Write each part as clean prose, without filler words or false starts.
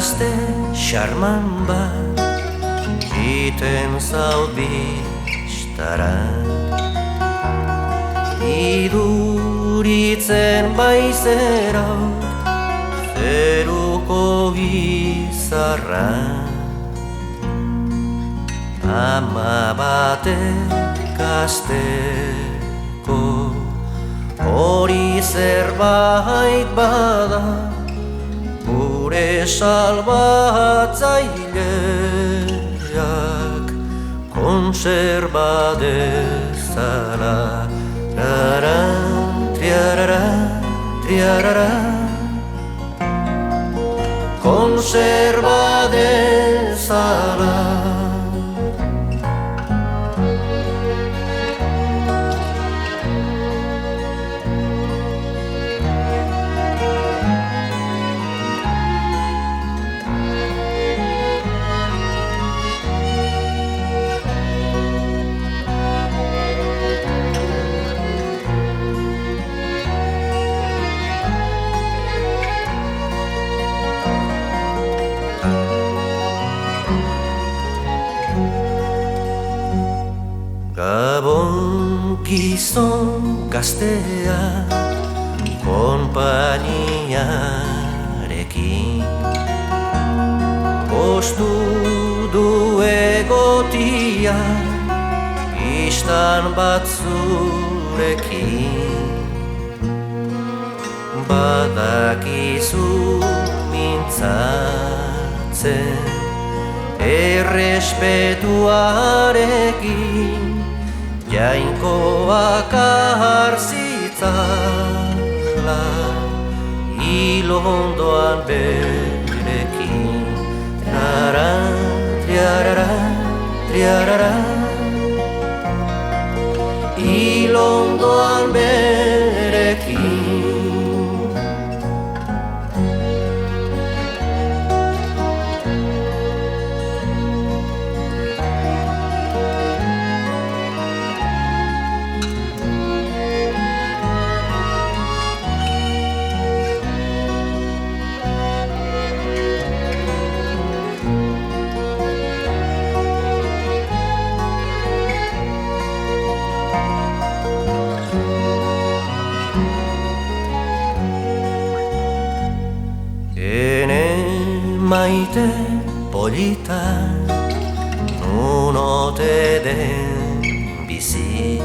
gazte xarman bat iten zaut bistara. Iduritzen baizera zeruko izarra. Ama batek gazteko hori zerbait bada, gure salbatzaileak kontserba dezala. Rara, triarara, triarara, kontserba dezala. Gabon gizon gaztea konpainiarekin postu du egotia istan batzurekin. Badakizu mintzatzen errespetuarekin Jainkoak aharzitzala ilondoan berekin. Triarara, triarara, triarara, ilondoan berekin. Maite polita nun ote den bizi,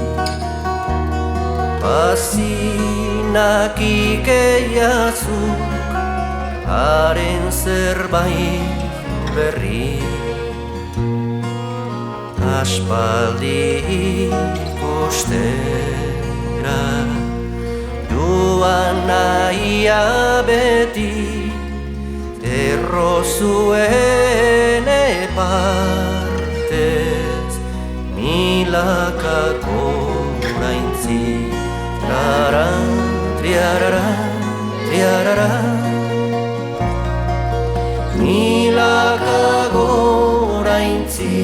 pasinak ikeiazuk haren zerbait berri. Aspaldi ikustera joan nahia beti, errozuen epartez milaka goraintzi. Rara, triarara, triarara, milaka goraintzi.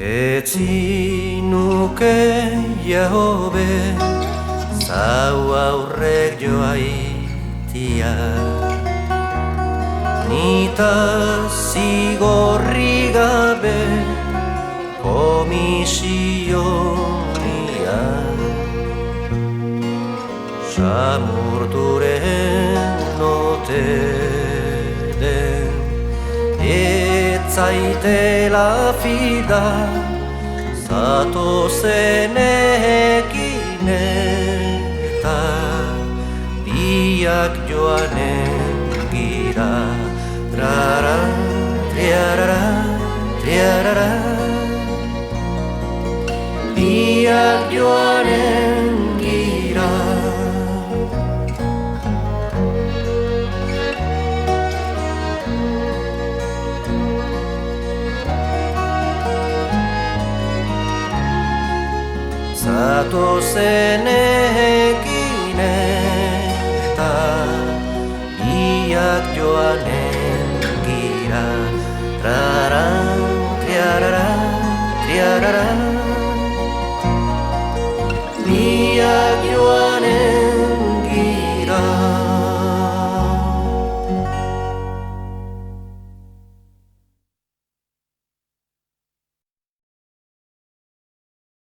Etzi nuke jahobe zau aurrek joaitia, nita zigorri gabe komisionia. Samurturen ote den etzaitela fida, Zatozen ekin eta biak joanen gira. Trara, triarara, triarara, biak joanen gira. Zatozen